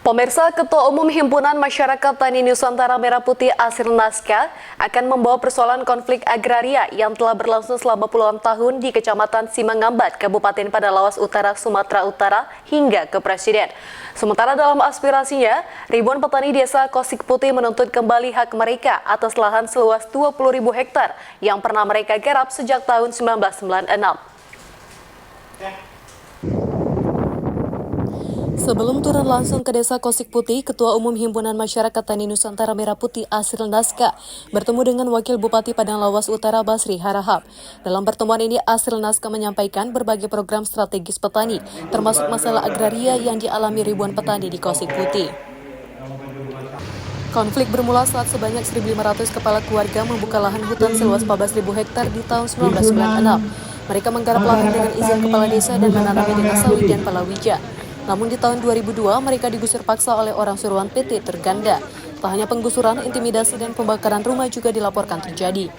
Pemirsa, Ketua Umum Himpunan Masyarakat Tani Nusantara Merah Putih Asril Naskah akan membawa persoalan konflik agraria yang telah berlangsung selama puluhan tahun di Kecamatan Simangambat, Kabupaten Padalawas Utara, Sumatera Utara hingga ke Presiden. Sementara dalam aspirasinya, ribuan petani desa Kosik Putih menuntut kembali hak mereka atas lahan seluas 20.000 hektar yang pernah mereka garap sejak tahun 1996. Sebelum turun langsung ke desa Kosik Putih, Ketua Umum Himpunan Masyarakat Tani Nusantara Merah Putih Asril Naskah bertemu dengan Wakil Bupati Padang Lawas Utara Basri Harahap. Dalam pertemuan ini, Asril Naskah menyampaikan berbagai program strategis petani, termasuk masalah agraria yang dialami ribuan petani di Kosik Putih. Konflik bermula saat sebanyak 1.500 kepala keluarga membuka lahan hutan seluas 14.000 hektar di tahun 1996. Mereka menggarap lahan dengan izin kepala desa dan menanami dengan sawit dan palawija. Namun di tahun 2002, mereka digusur paksa oleh orang suruhan PT Terganda. Tak hanya penggusuran, intimidasi dan pembakaran rumah juga dilaporkan terjadi.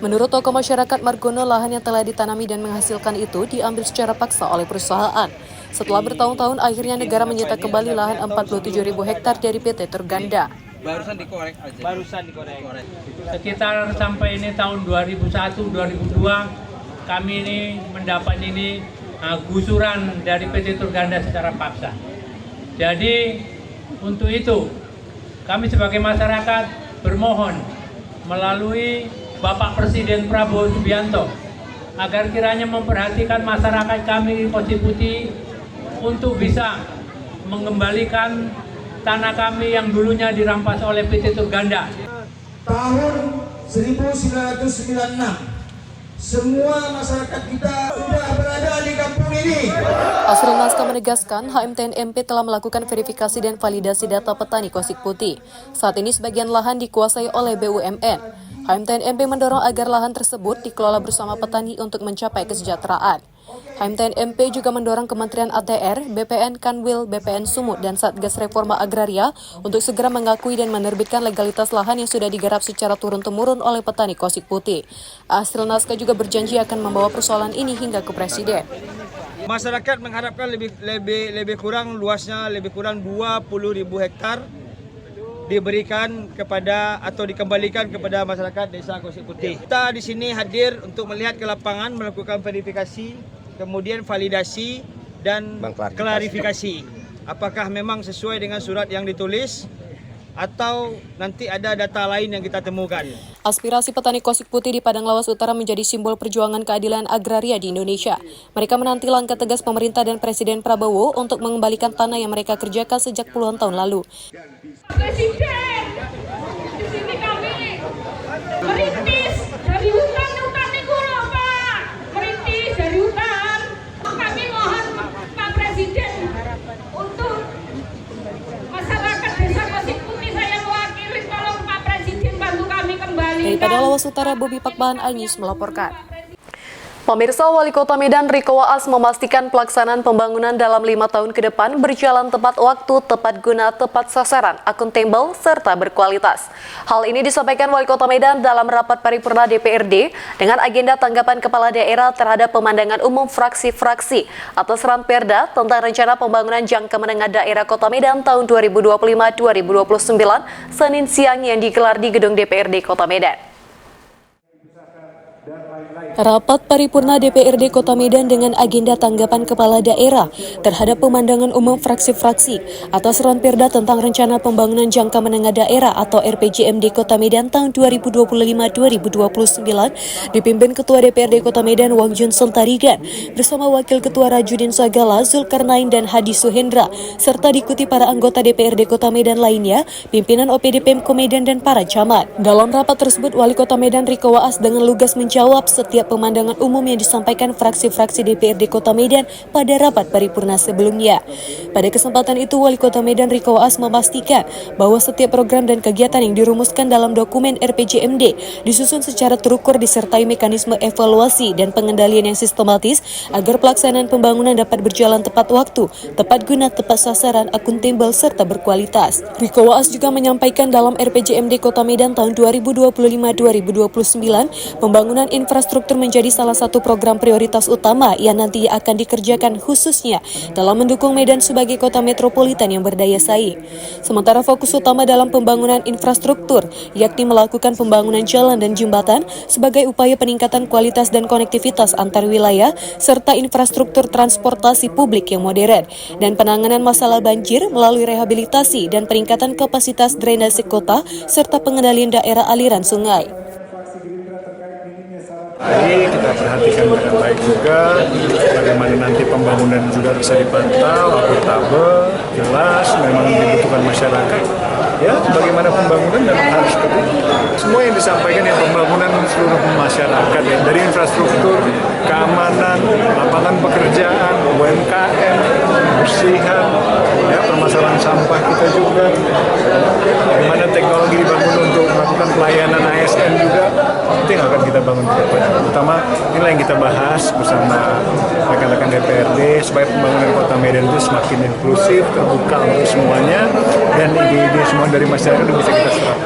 Menurut tokoh masyarakat Margono, lahan yang telah ditanami dan menghasilkan itu diambil secara paksa oleh perusahaan. Setelah bertahun-tahun, akhirnya negara menyita kembali lahan 47.000 hektar dari PT Terganda. Barusan dikorek aja. Sekitar sampai ini tahun 2001-2002, kami ini mendapat gusuran dari PT Terganda secara paksa. Jadi untuk itu kami sebagai masyarakat bermohon melalui Bapak Presiden Prabowo Subianto agar kiranya memperhatikan masyarakat kami di Kosik Putih untuk bisa mengembalikan tanah kami yang dulunya dirampas oleh PT Terganda. Tahun 1996 semua masyarakat kita sudah berada di kampung ini. Asril Naskah menegaskan HMTNMP telah melakukan verifikasi dan validasi data petani Kosik Putih. Saat ini sebagian lahan dikuasai oleh BUMN. HMTNMP mendorong agar lahan tersebut dikelola bersama petani untuk mencapai kesejahteraan. HMTNMP juga mendorong Kementerian ATR, BPN Kanwil, BPN Sumut, dan Satgas Reforma Agraria untuk segera mengakui dan menerbitkan legalitas lahan yang sudah digarap secara turun-temurun oleh petani Kosik Putih. Asril Naskah juga berjanji akan membawa persoalan ini hingga ke Presiden. Masyarakat mengharapkan lebih kurang luasnya lebih kurang 20.000 hektar diberikan kepada atau dikembalikan kepada masyarakat Desa Kosik Putih. Kita di sini hadir untuk melihat ke lapangan, melakukan verifikasi, kemudian validasi dan klarifikasi. Apakah memang sesuai dengan surat yang ditulis atau nanti ada data lain yang kita temukan. Aspirasi petani Kosik Putih di Padang Lawas Utara menjadi simbol perjuangan keadilan agraria di Indonesia. Mereka menanti langkah tegas pemerintah dan Presiden Prabowo untuk mengembalikan tanah yang mereka kerjakan sejak puluhan tahun lalu. Presiden, di sini kami merintis dari hutan itu loh Pak, merintis dari hutan. Kami mohon Pak Presiden untuk masyarakat Desa Kosik Putih, saya mewakili, tolong Pak Presiden bantu kami kembali. Dari Padang Lawas Utara, Bobi Pakbahan Anyus melaporkan. Pemirsa, Wali Kota Medan Riko Waas memastikan pelaksanaan pembangunan dalam 5 tahun ke depan berjalan tepat waktu, tepat guna, tepat sasaran, akuntabel, serta berkualitas. Hal ini disampaikan Wali Kota Medan dalam rapat paripurna DPRD dengan agenda tanggapan kepala daerah terhadap pemandangan umum fraksi-fraksi atas Ranperda tentang rencana pembangunan jangka menengah daerah Kota Medan tahun 2025-2029 Senin siang yang digelar di gedung DPRD Kota Medan. Rapat paripurna DPRD Kota Medan dengan agenda tanggapan kepala daerah terhadap pemandangan umum fraksi-fraksi atas Ranperda tentang rencana pembangunan jangka menengah daerah atau RPJMD Kota Medan tahun 2025-2029 dipimpin Ketua DPRD Kota Medan Wagjun Sentarigan bersama Wakil Ketua Rajudin Sagala Zulkarnain dan Hadi Suhendra serta diikuti para anggota DPRD Kota Medan lainnya, pimpinan OPD Pemko Medan dan para camat. Dalam rapat tersebut, Wali Kota Medan Riko Waas dengan lugas menjawab setiap pemandangan umum yang disampaikan fraksi-fraksi DPRD Kota Medan pada rapat paripurna sebelumnya. Pada kesempatan itu, Wali Kota Medan Riko Waas memastikan bahwa setiap program dan kegiatan yang dirumuskan dalam dokumen RPJMD disusun secara terukur disertai mekanisme evaluasi dan pengendalian yang sistematis agar pelaksanaan pembangunan dapat berjalan tepat waktu, tepat guna, tepat sasaran, akuntabel, serta berkualitas. Riko Waas juga menyampaikan dalam RPJMD Kota Medan tahun 2025-2029, pembangunan Pembangunan infrastruktur menjadi salah satu program prioritas utama yang nantinya akan dikerjakan khususnya dalam mendukung Medan sebagai kota metropolitan yang berdaya saing. Sementara fokus utama dalam pembangunan infrastruktur yakni melakukan pembangunan jalan dan jembatan sebagai upaya peningkatan kualitas dan konektivitas antar wilayah serta infrastruktur transportasi publik yang modern dan penanganan masalah banjir melalui rehabilitasi dan peningkatan kapasitas drainase kota serta pengendalian daerah aliran sungai. Jadi kita perhatikan dengan baik juga bagaimana nanti pembangunan juga bisa dipantau, akuntabel, jelas, memang dibutuhkan masyarakat. Ya, bagaimana pembangunan dan harus semua yang disampaikan yang pembangunan seluruh masyarakat ya, dari infrastruktur, keamanan, lapangan pekerjaan, UMKM, kebersihan, ya, permasalahan sampah kita juga, bagaimana teknologi dibangun untuk melakukan pelayanan ASN juga, itu yang akan kita bangun ke depan. Terutama inilah yang kita bahas bersama rekan-rekan DPRD supaya pembangunan Kota Medan itu semakin inklusif, terbuka untuk semuanya, dan ide-ide semua dari masyarakat bisa kita serap.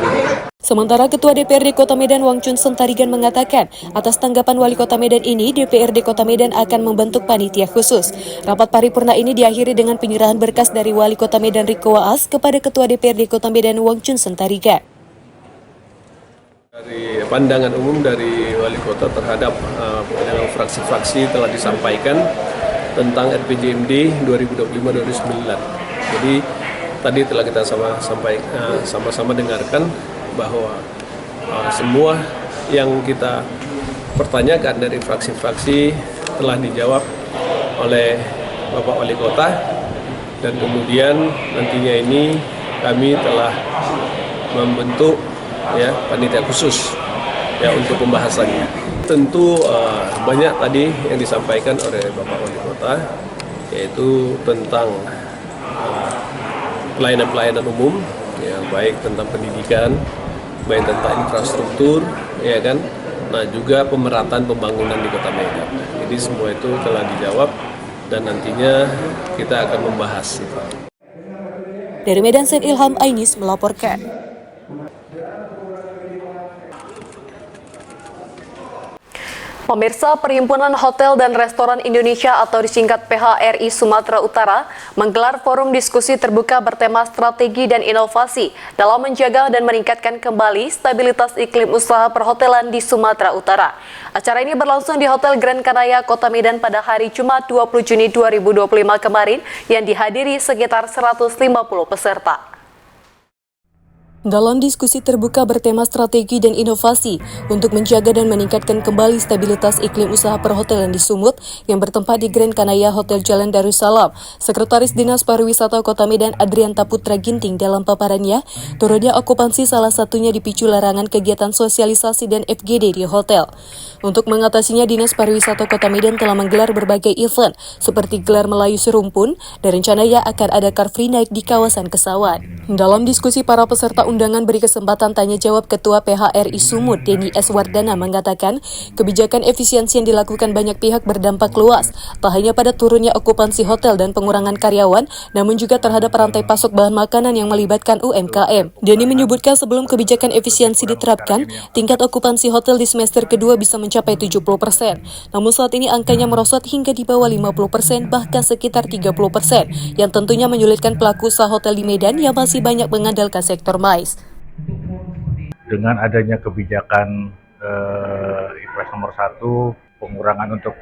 Sementara Ketua DPRD Kota Medan Wang Chun Sentarigan mengatakan, atas tanggapan Wali Kota Medan ini, DPRD Kota Medan akan membentuk panitia khusus. Rapat paripurna ini diakhiri dengan penyerahan berkas dari Wali Kota Medan Riko Waas kepada Ketua DPRD Kota Medan Wang Chun Sentarigan. Dari pandangan umum dari Wali Kota terhadap fraksi-fraksi telah disampaikan tentang RPJMD 2025-2029. Jadi tadi telah kita sama-sama dengarkan bahwa semua yang kita pertanyakan dari fraksi-fraksi telah dijawab oleh Bapak Wali Kota, dan kemudian nantinya ini kami telah membentuk ya panitia khusus ya untuk pembahasannya. Tentu banyak tadi yang disampaikan oleh Bapak Wali Kota, yaitu tentang pelayanan-pelayanan umum, ya, baik tentang pendidikan, baik tentang infrastruktur, ya kan, nah juga pemerataan pembangunan di Kota Medan. Jadi semua itu telah dijawab dan nantinya kita akan membahas itu. Dari Medan, Said Ilham Ainis melaporkan. Pemirsa, Perhimpunan Hotel dan Restoran Indonesia atau disingkat PHRI Sumatera Utara menggelar forum diskusi terbuka bertema strategi dan inovasi dalam menjaga dan meningkatkan kembali stabilitas iklim usaha perhotelan di Sumatera Utara. Acara ini berlangsung di Hotel Grand Kanaya, Kota Medan pada hari Jumat 20 Juni 2025 kemarin yang dihadiri sekitar 150 peserta. Dalam diskusi terbuka bertema strategi dan inovasi untuk menjaga dan meningkatkan kembali stabilitas iklim usaha perhotelan di Sumut yang bertempat di Grand Kanaya Hotel Jalan Darussalam, Sekretaris Dinas Pariwisata Kota Medan Adrianta Putra Ginting dalam paparannya, turunnya okupansi salah satunya dipicu larangan kegiatan sosialisasi dan FGD di hotel. Untuk mengatasinya, Dinas Pariwisata Kota Medan telah menggelar berbagai event seperti gelar Melayu Serumpun dan rencananya akan ada Car Free Night di kawasan Kesawan. Dalam diskusi, para peserta undangan beri kesempatan tanya jawab Ketua PHRI Sumut, Denny S. Wardana, mengatakan kebijakan efisiensi yang dilakukan banyak pihak berdampak luas, tak hanya pada turunnya okupansi hotel dan pengurangan karyawan, namun juga terhadap rantai pasok bahan makanan yang melibatkan UMKM. Denny menyebutkan sebelum kebijakan efisiensi diterapkan, tingkat okupansi hotel di semester kedua bisa mencapai 70%. Namun saat ini angkanya merosot hingga di bawah 50%, bahkan sekitar 30%, yang tentunya menyulitkan pelaku usaha hotel di Medan yang masih banyak mengandalkan sektor MICE. Dengan adanya kebijakan Impres nomor 1, pengurangan untuk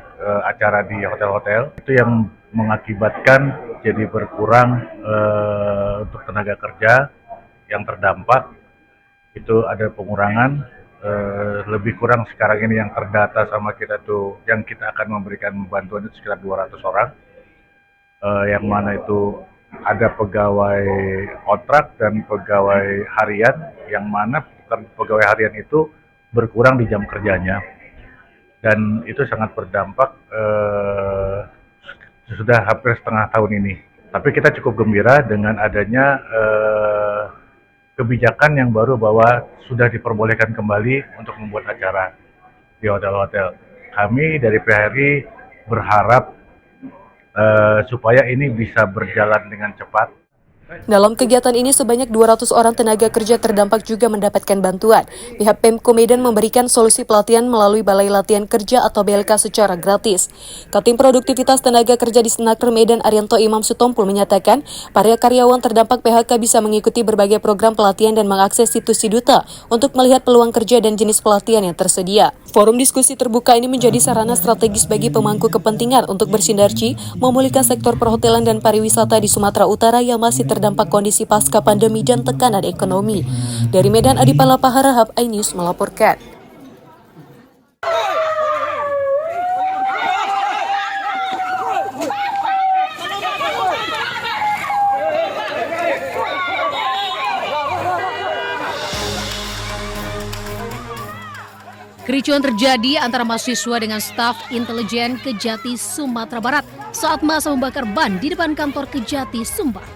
acara di hotel-hotel, itu yang mengakibatkan jadi berkurang untuk tenaga kerja yang terdampak. Itu ada pengurangan, lebih kurang sekarang ini yang terdata sama kita tuh, yang kita akan memberikan bantuan itu sekitar 200 orang, yang mana itu ada pegawai kontrak dan pegawai harian, yang mana pegawai harian itu berkurang di jam kerjanya, dan itu sangat berdampak sudah hampir setengah tahun ini. Tapi kita cukup gembira dengan adanya kebijakan yang baru bahwa sudah diperbolehkan kembali untuk membuat acara di hotel-hotel. Kami dari PHRI berharap supaya ini bisa berjalan dengan cepat. Dalam kegiatan ini sebanyak 200 orang tenaga kerja terdampak juga mendapatkan bantuan. Pihak Pemko Medan memberikan solusi pelatihan melalui Balai Latihan Kerja atau BLK secara gratis. Katim Produktivitas Tenaga Kerja di Senaker Medan Arianto Imam Sutompul menyatakan, para karyawan terdampak PHK bisa mengikuti berbagai program pelatihan dan mengakses situs Siduta untuk melihat peluang kerja dan jenis pelatihan yang tersedia. Forum diskusi terbuka ini menjadi sarana strategis bagi pemangku kepentingan untuk bersinergi memulihkan sektor perhotelan dan pariwisata di Sumatera Utara yang masih terdampak kondisi pasca pandemi dan tekanan ekonomi. Dari Medan, Adi Palapa Harahap, iNews melaporkan. Kericuan terjadi antara mahasiswa dengan staf intelijen Kejati Sumatera Barat saat massa membakar ban di depan kantor Kejati Sumbar.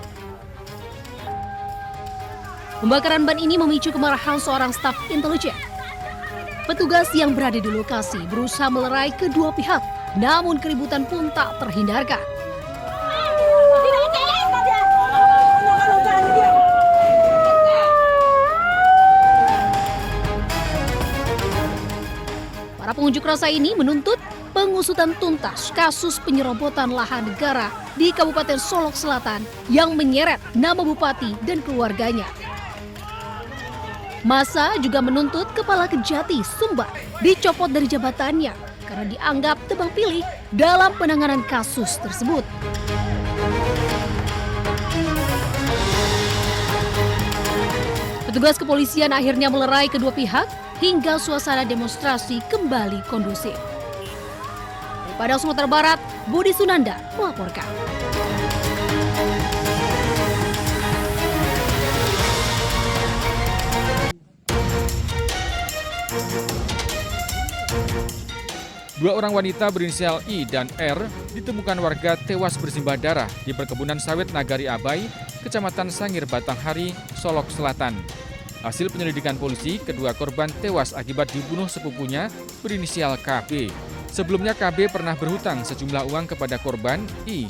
Pembakaran ban ini memicu kemarahan seorang staf intelijen. Petugas yang berada di lokasi berusaha melerai kedua pihak, namun keributan pun tak terhindarkan. Para pengunjuk rasa ini menuntut pengusutan tuntas kasus penyerobotan lahan negara di Kabupaten Solok Selatan yang menyeret nama bupati dan keluarganya. Massa juga menuntut Kepala Kejati Sumbar dicopot dari jabatannya karena dianggap tebang pilih dalam penanganan kasus tersebut. Petugas kepolisian akhirnya melerai kedua pihak hingga suasana demonstrasi kembali kondusif. Pada Sumatera Barat, Budi Sunanda melaporkan. Dua orang wanita berinisial I dan R ditemukan warga tewas bersimbah darah di perkebunan sawit Nagari Abai, Kecamatan Sangir Batanghari, Solok Selatan. Hasil penyelidikan polisi, kedua korban tewas akibat dibunuh sepupunya berinisial KB. Sebelumnya KB pernah berhutang sejumlah uang kepada korban I.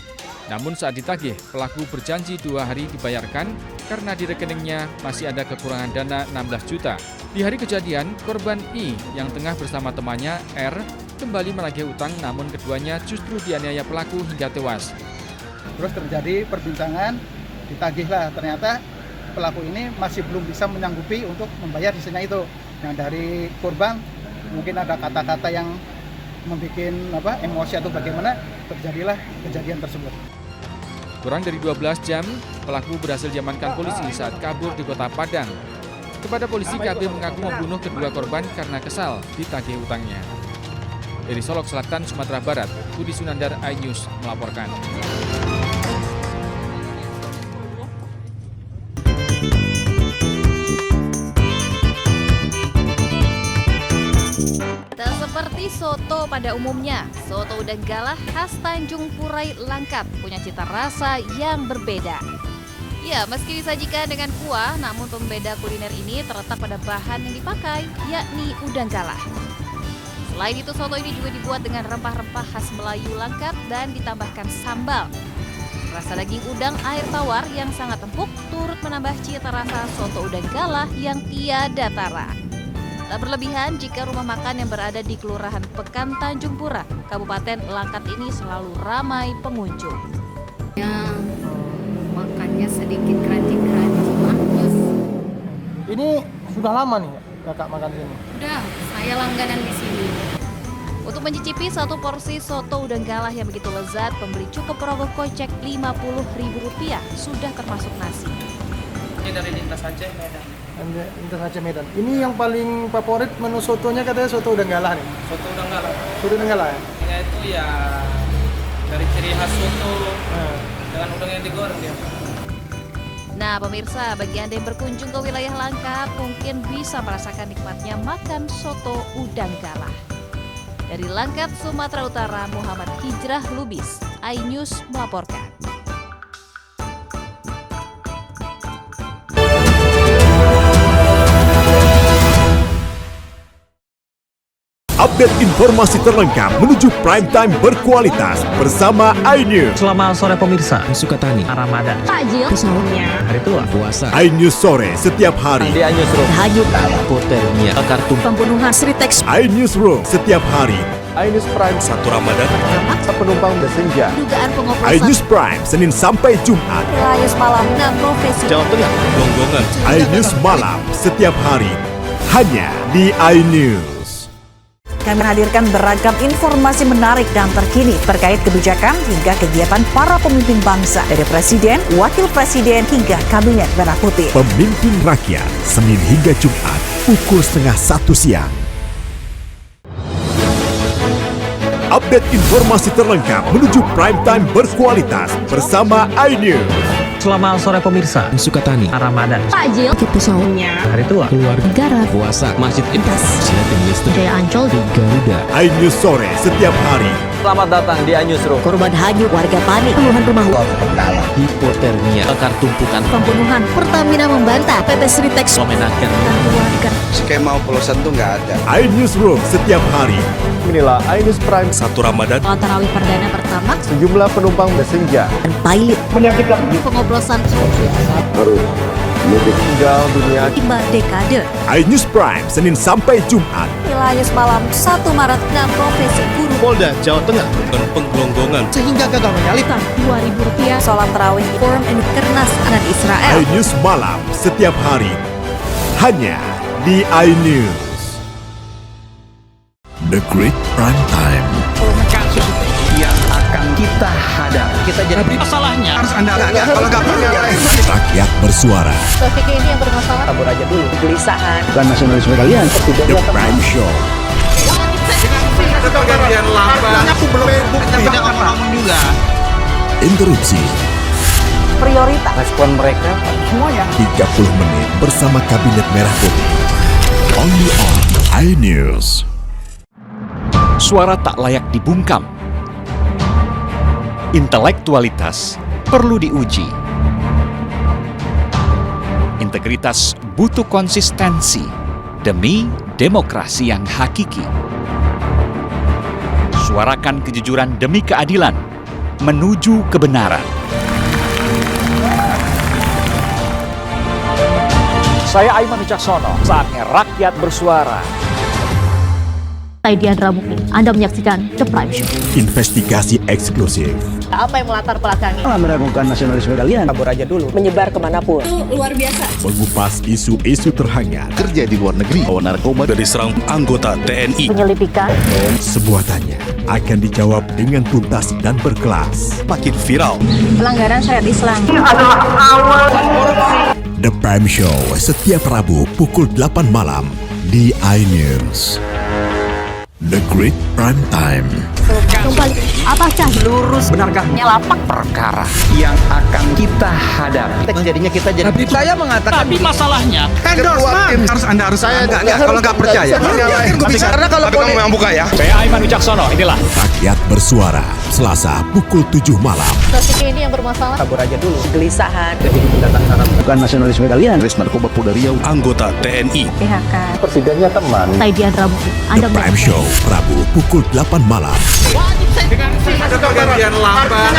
Namun saat ditagih, pelaku berjanji 2 hari dibayarkan karena di rekeningnya masih ada kekurangan dana 16 juta. Di hari kejadian, korban I yang tengah bersama temannya R kembali menagih utang, namun keduanya justru dianiaya pelaku hingga tewas. Terus terjadi perbincangan, ditagihlah, ternyata pelaku ini masih belum bisa menyanggupi untuk membayar sisanya itu. Nah, dari korban mungkin ada kata-kata yang membuat emosi atau bagaimana, terjadilah kejadian tersebut. Kurang dari 12 jam, pelaku berhasil diamankan polisi saat kabur di Kota Padang. Kepada polisi, KB mengaku membunuh kedua korban karena kesal ditagih utangnya. Dari Solok Selatan, Sumatera Barat, Budi Sunandar, iNews melaporkan. Seperti soto pada umumnya, soto udang galah khas Tanjung Purai Langkat punya cita rasa yang berbeda. Ya, meski disajikan dengan kuah, namun pembeda kuliner ini terletak pada bahan yang dipakai, yakni udang galah. Selain itu, soto ini juga dibuat dengan rempah-rempah khas Melayu Langkat dan ditambahkan sambal. Rasa daging udang air tawar yang sangat empuk turut menambah cita rasa soto udang galah yang tiada tara. Tak berlebihan jika rumah makan yang berada di Kelurahan Pekan Tanjung Pura, Kabupaten Langkat ini selalu ramai pengunjung. Ya, makannya sedikit crunchy-crunchy, manis. Ini sudah lama nih kakak makan di sini? Udah, saya langganan di sini. Untuk mencicipi satu porsi soto udang galah yang begitu lezat, pembeli cukup merogoh kocek Rp50.000 sudah termasuk nasi. Ini dari Lintas Aceh Medan. Lintas Aceh Medan. Ini yang paling favorit menu sotonya katanya soto udang galah nih. Soto udang galah. Soto udang galah ya? Ini itu ya dari ciri khas soto dengan udang yang digoreng dia. Nah pemirsa, bagi Anda yang berkunjung ke wilayah Langkat mungkin bisa merasakan nikmatnya makan soto udang galah. Dari Langkat, Sumatera Utara, Muhammad Hijrah Lubis, iNews melaporkan. Update informasi terlengkap menuju prime time berkualitas bersama iNews. Selamat sore pemirsa. Sukatani, Ramadan, Takjil, sahurnya, hari tua, puasa. iNews sore setiap hari. Di iNewsroom, hanyut, poternya, kartu, pembunuhan, Sritex, iNewsroom setiap hari. iNews Prime 1 Ramadan, penumpang bersenja. dugaan pengoplosan, iNews Prime Senin sampai Jumat. Wilayah malam, 6 profesi, Jawa Tengah, Longgongan. iNews malam setiap hari hanya di iNews. Kami hadirkan beragam informasi menarik dan terkini terkait kebijakan hingga kegiatan para pemimpin bangsa dari Presiden, Wakil Presiden hingga Kabinet Merah Putih. Pemimpin Rakyat Senin hingga Jumat pukul 12:30 siang. Update informasi terlengkap menuju prime time berkualitas bersama iNews. Selamat sore pemirsa. Sukatani, Ramadan, takjil, sahurnya, hari tua, keluarga, negara, puasa, masjid, silatin listrik, Jaya Ancol, Garuda. iNews sore setiap hari. Selamat datang di iNewsroom. korban hanyut, warga panik, puluhan rumah Hipotermia, akar tumpukan, pembunuhan, Pertamina membantah, PT Sritex, memenangkan warga, Skema oplosan tuh nggak ada. iNewsroom setiap hari. Inilah iNews Prime 1 Ramadan, sholat tarawih perdana pertama, sejumlah penumpang bersenja. dan pilot, pengoplosan, Tinggal dunia. 5 dekade, iNews Prime Senin sampai Jumat. wilayah malam, 1 Maret, 6 profesi guru, Polda Jawa Tengah dan Penggelonggongan. Sehingga gagal menyalip. Rp2.000, sholat tarawih, forum and kernas anak Israel, iNews malam setiap hari hanya di iNews. The Great Prime Time. kasus yang akan kita hadapi. Kita jadi masalahnya harus Anda Kalau nggak percaya, Rakyat bersuara. Topik ini yang bermasalah, kabur aja dulu. Kegelisahan, Bukan nasionalisme kalian. The Prime Show. pergantian lambat. Aku belum bukti. Tidak ngomong juga. Interupsi prioritas. Respon mereka Semuanya. 30 menit bersama Kabinet Merah Putih. Only on iNews. Suara tak layak dibungkam. Intelektualitas perlu diuji. Integritas butuh konsistensi demi demokrasi yang hakiki. Suarakan kejujuran demi keadilan menuju kebenaran. Saya Aiman Wicaksono, saatnya rakyat bersuara. Saya Diandra Mukti, Anda menyaksikan The Prime Show. Investigasi eksklusif. Apa yang melatar belakangi? meragukan nasionalisme kalian. Kabur aja dulu. Menyebar kemanapun. Luar biasa. Mengupas isu-isu terhangat. Kerja di luar negeri, bawa narkoba dari serang anggota TNI. Penyelidikan. Sebuah tanya akan dijawab dengan tuntas dan berkelas. Makin viral. Pelanggaran syariat Islam. The Prime Show setiap Rabu pukul 8 malam di iNews. The Great Prime Time. Kembali, apakah Lurus benarkah Nyelapak. perkara yang akan kita hadapi? Jadinya kita jadi. Tapi saya mengatakan. Tapi masalahnya Endorsement. Harus Anda harus saya nggak kalau nggak percaya. Karena kalau Tapi kamu yang buka ya. Saya Aiman Wicaksono, inilah Rakyat bersuara Selasa pukul 7 malam. topik ini yang bermasalah? kabur aja dulu. Kegelisahan. Jadi pendatang Arab. Bukan nasionalisme kalian. Res narkoba Polda Riau, anggota TNI. PHK. Presidennya teman. Saya Diandra Mukti, Anda The Prime Show Rabu pukul 8 malam. Pergantian lambat.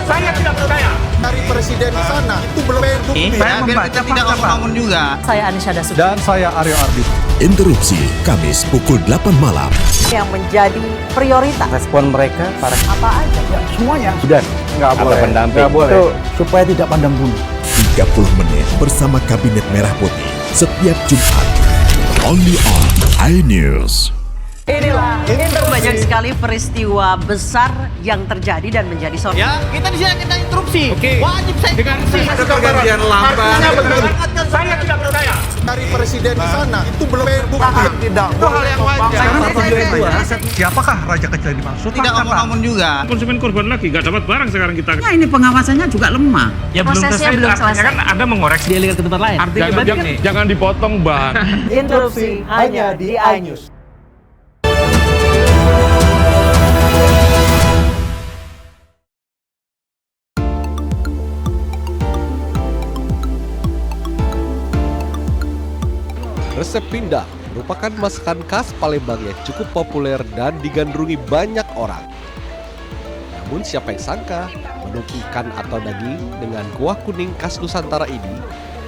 Saya tidak percaya. Dari presiden di sana itu belum bukti. Saya membaca tidak ngomong juga. Saya Anisha Dasuki. Dan saya Aryo Ardi. Interupsi Kamis pukul 8 malam. Yang menjadi prioritas. Respon mereka para Apa aja? Semuanya. sudah nggak boleh. Nggak boleh. Itu supaya tidak pandang bulu. 30 menit bersama Kabinet Merah Putih setiap Jumat. Only on iNews. Inilah banyak sekali peristiwa besar yang terjadi dan menjadi sorotan. Ya, kita di sini kita interupsi. Wajib saya dengar Pergantian lambat. Saya tidak percaya. Dari presiden di sana itu belum bukti. Tidak. Itu hal yang wajar. Siapakah raja kecil yang dimaksud? Tidak ngomong juga. Konsumen korban lagi, nggak dapat barang sekarang kita. Nah, ini pengawasannya juga lemah. Ya Prosesnya belum selesai. Kan Anda mengoreksi. Dia lihat ke tempat lain. Jangan dipotong, Bang. Interupsi hanya di iNews. Resep pindah merupakan masakan khas Palembang yang cukup populer dan digandrungi banyak orang. Namun siapa yang sangka menu ikan atau daging dengan kuah kuning khas Nusantara ini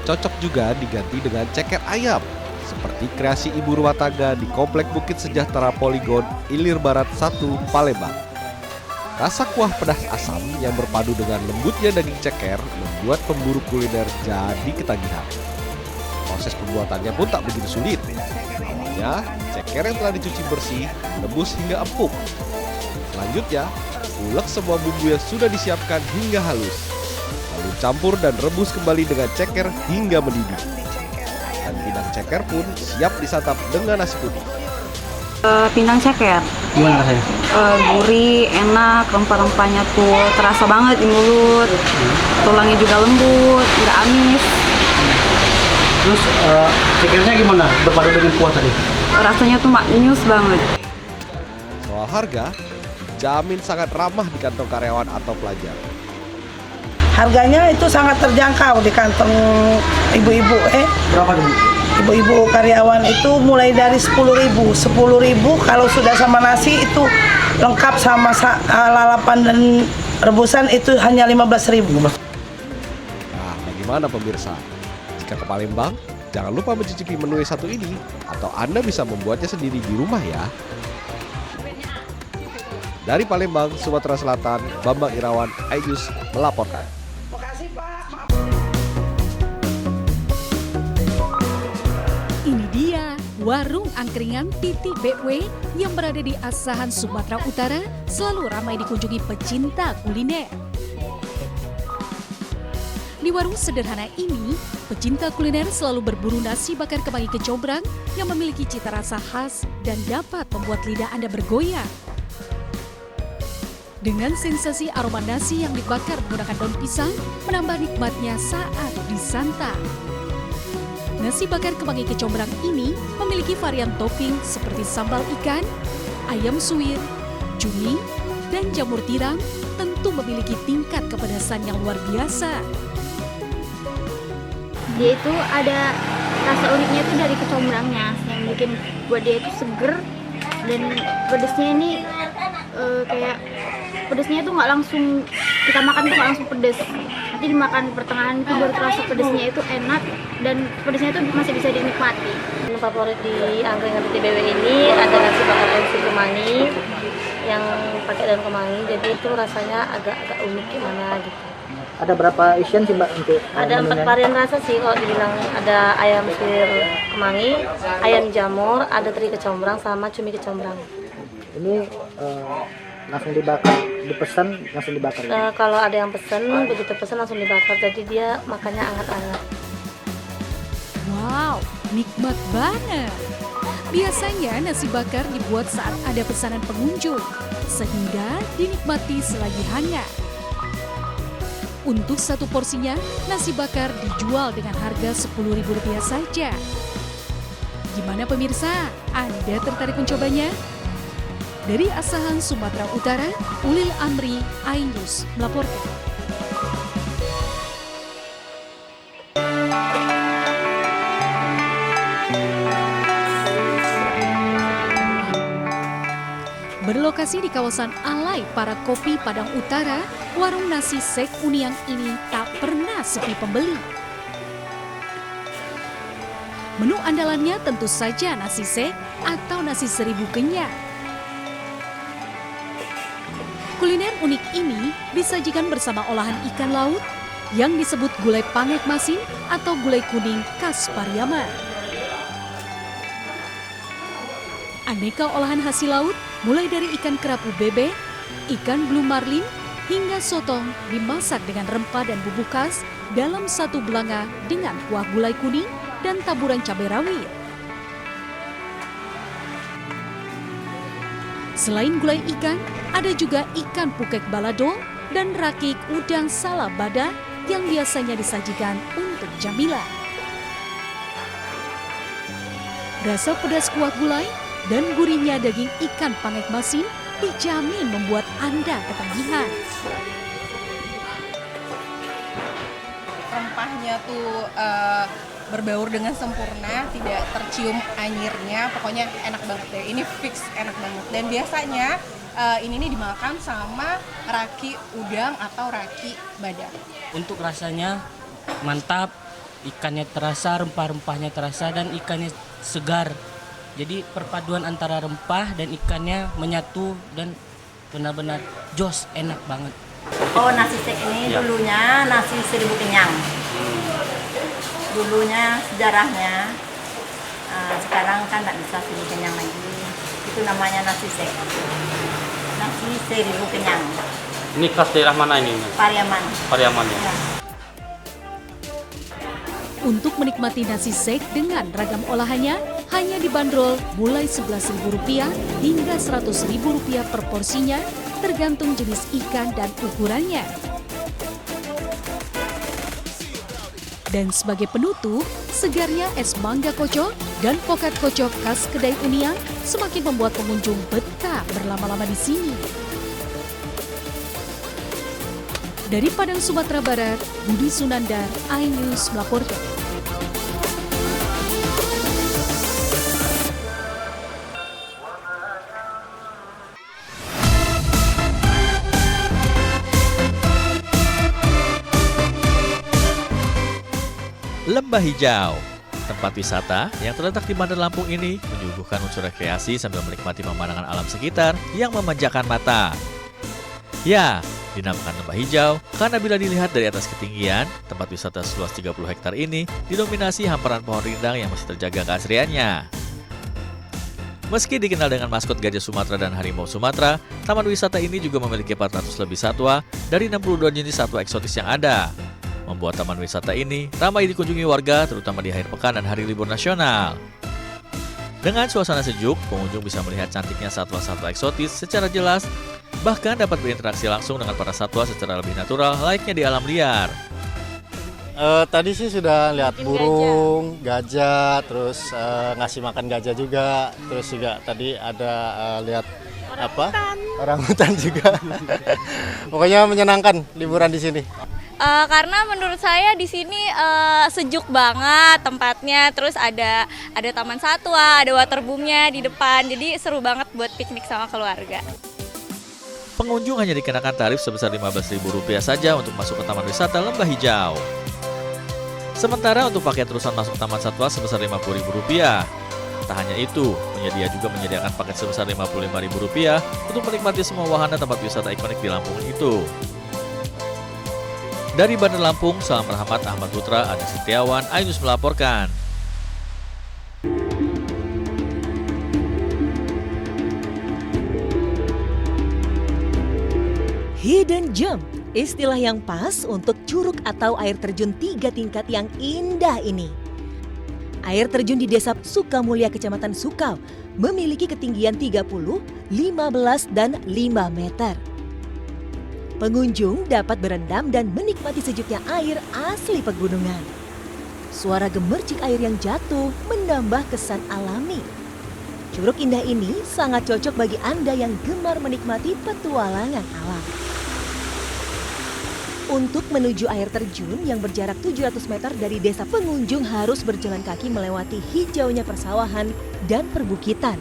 cocok juga diganti dengan ceker ayam seperti kreasi ibu rumah tangga di Komplek Bukit Sejahtera Polygon Ilir Barat 1 Palembang. Rasa kuah pedas asam yang berpadu dengan lembutnya daging ceker membuat pemburu kuliner jadi ketagihan. Proses pembuatannya pun tak begitu sulit. Awalnya, ceker yang telah dicuci bersih direbus hingga empuk. Selanjutnya, ulek semua bumbu yang sudah disiapkan hingga halus. Lalu campur dan rebus kembali dengan ceker hingga mendidih. Dan pindang ceker pun siap disantap dengan nasi putih. Pindang ceker. Gimana rasanya? Gurih, enak, rempah-rempahnya tuh terasa banget di mulut. Tulangnya juga lembut, nggak amis. Terus cekernya gimana? Berpadu dengan kuah tadi? Rasanya tuh maknyus banget. Soal harga, jamin sangat ramah di kantong karyawan atau pelajar. Harganya itu sangat terjangkau di kantong ibu-ibu. Berapa dulu? Ibu-ibu karyawan itu mulai dari 10.000. 10.000 kalau sudah sama nasi itu lengkap sama lalapan dan rebusan itu hanya 15.000. Nah, bagaimana pemirsa? Jika ke Palembang, jangan lupa mencicipi menu yang satu ini atau Anda bisa membuatnya sendiri di rumah ya. Dari Palembang, Sumatera Selatan, Bambang Irawan, iNews melaporkan. Ini dia warung angkringan Titi BW yang berada di Asahan, Sumatera Utara, selalu ramai dikunjungi pecinta kuliner. Di warung sederhana ini, pecinta kuliner selalu berburu nasi bakar kemangi kecombrang yang memiliki cita rasa khas dan dapat membuat lidah Anda bergoyang. Dengan sensasi aroma nasi yang dibakar menggunakan daun pisang, menambah nikmatnya saat disantap. Nasi bakar kemangi kecombrang ini memiliki varian topping seperti sambal ikan, ayam suwir, cumi, dan jamur tiram, tentu memiliki tingkat kepedasan yang luar biasa. Dia itu ada rasa uniknya itu dari kecombrangnya yang bikin buat dia itu seger, dan pedesnya ini kayak pedesnya itu nggak langsung kita makan tuh nggak langsung pedes, nanti dimakan pertengahan itu baru terasa pedesnya itu enak dan pedesnya itu masih bisa dinikmati. Menu favorit di angkringan Titi BW ini ada nasi bakar MC kemangi yang pakai daun kemangi, jadi itu rasanya agak unik gimana gitu. Ada berapa isian sih Mbak untuk Ada 4 varian rasa sih kalau dibilang, ada ayam suwir kemangi, ayam jamur, ada teri kecombrang sama cumi kecombrang. Ini langsung dibakar, dipesan langsung dibakar. Kalau ada yang pesen, begitu pesen langsung dibakar, jadi dia makannya hangat-hangat. Wow, nikmat banget. Biasanya nasi bakar dibuat saat ada pesanan pengunjung, sehingga dinikmati selagi hangat. Untuk satu porsinya, nasi bakar dijual dengan harga Rp10.000 saja. Gimana pemirsa? Anda tertarik mencobanya? Dari Asahan, Sumatera Utara, Ulil Amri, iNews melaporkan. Berlokasi di kawasan Alai Para Kopi Padang Utara, warung nasi Sek Uniang ini tak pernah sepi pembeli. Menu andalannya tentu saja nasi sek atau nasi seribu kenyang. Kuliner unik ini disajikan bersama olahan ikan laut yang disebut gulai pangek masin atau gulai kuning khas Pariaman. Aneka olahan hasil laut mulai dari ikan kerapu bebek, ikan blue marlin, hingga sotong dimasak dengan rempah dan bumbu khas dalam satu belanga dengan kuah gulai kuning dan taburan cabai rawit. Selain gulai ikan, ada juga ikan pukek balado dan rakik udang salabada yang biasanya disajikan untuk camilan. Rasa pedas kuah gulai dan gurihnya daging ikan pangek masin dijamin membuat Anda ketagihan. Rempahnya tuh berbaur dengan sempurna, tidak tercium anyirnya, pokoknya enak banget deh. Ini fix enak banget. Dan biasanya ini nih dimakan sama raki udang atau raki badak. Untuk rasanya mantap, ikannya terasa, rempah-rempahnya terasa, dan ikannya segar. Jadi perpaduan antara rempah dan ikannya menyatu dan benar-benar jos, enak banget. Oh, nasi stek ini dulunya nasi 1000 kenyang. Dulunya sejarahnya, sekarang kan nggak bisa 1000 kenyang lagi. Itu namanya nasi stek. Nasi 1000 kenyang. Ini khas daerah mana ini? Pariaman. Pariaman ya. Untuk menikmati nasi sek dengan ragam olahannya hanya dibanderol mulai Rp11.000 hingga Rp100.000 per porsinya, tergantung jenis ikan dan ukurannya. Dan sebagai penutup, segarnya es mangga kocok dan pokat kocok khas kedai Uniang semakin membuat pengunjung betah berlama-lama di sini. Dari Padang, Sumatera Barat, Budi Sunandar, iNews melaporkan. Lembah Hijau, tempat wisata yang terletak di Bandar Lampung ini menyuguhkan unsur rekreasi sambil menikmati pemandangan alam sekitar yang memanjakan mata. Ya, dinamakan Lembah Hijau karena bila dilihat dari atas ketinggian, tempat wisata seluas 30 hektar ini didominasi hamparan pohon rindang yang masih terjaga keasriannya. Meski dikenal dengan maskot gajah Sumatera dan harimau Sumatera, taman wisata ini juga memiliki 400 lebih satwa dari 62 jenis satwa eksotis yang ada. Membuat taman wisata ini ramai dikunjungi warga terutama di akhir pekan dan hari libur nasional. Dengan suasana sejuk, pengunjung bisa melihat cantiknya satwa-satwa eksotis secara jelas, bahkan dapat berinteraksi langsung dengan para satwa secara lebih natural layaknya di alam liar. Tadi sih sudah lihat burung, gajah, terus ngasih makan gajah juga, terus juga tadi ada lihat orangutan juga. Pokoknya menyenangkan liburan di sini. Karena menurut saya di sini sejuk banget tempatnya, terus ada taman satwa, ada waterboomnya di depan, jadi seru banget buat piknik sama keluarga. Pengunjung hanya dikenakan tarif sebesar Rp15.000 saja untuk masuk ke Taman Wisata Lembah Hijau. Sementara untuk paket terusan masuk Taman Satwa sebesar Rp50.000. Tak hanya itu, penyedia juga menyediakan paket sebesar Rp55.000 untuk menikmati semua wahana tempat wisata ikonik di Lampung itu. Dari Bandar Lampung, Salam Rahmat Ahmad Putra, Adi Setiawan, iNews melaporkan. Hidden Gem, istilah yang pas untuk curug atau air terjun 3 tingkat yang indah ini. Air terjun di Desa Sukamulya, Kecamatan Sukau, memiliki ketinggian 30, 15, dan 5 meter. Pengunjung dapat berendam dan menikmati sejuknya air asli pegunungan. Suara gemercik air yang jatuh menambah kesan alami. Curug indah ini sangat cocok bagi Anda yang gemar menikmati petualangan alam. Untuk menuju air terjun yang berjarak 700 meter dari desa, pengunjung harus berjalan kaki melewati hijaunya persawahan dan perbukitan.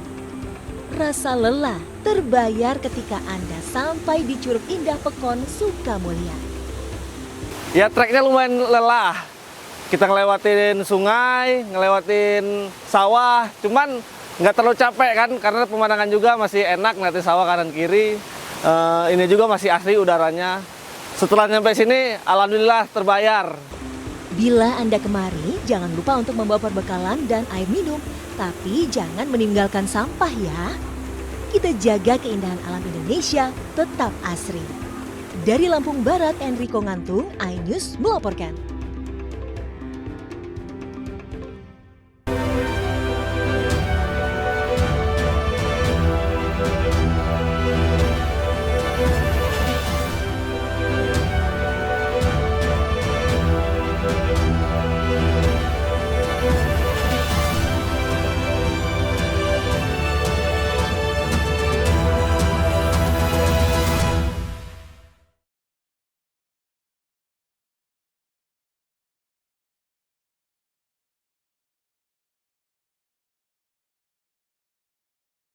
Rasa lelah terbayar ketika Anda sampai di Curug Indah Pekon, Sukamulya. Ya, treknya lumayan lelah. Kita ngelewatin sungai, ngelewatin sawah, cuman nggak terlalu capek kan, karena pemandangan juga masih enak, ngeliatin sawah kanan kiri. Ini juga masih asli udaranya. Setelah nyampe sini, alhamdulillah terbayar. Bila Anda kemari, jangan lupa untuk membawa perbekalan dan air minum. Tapi jangan meninggalkan sampah ya. Kita jaga keindahan alam Indonesia tetap asri. Dari Lampung Barat, Enrico Ngantung, iNews melaporkan.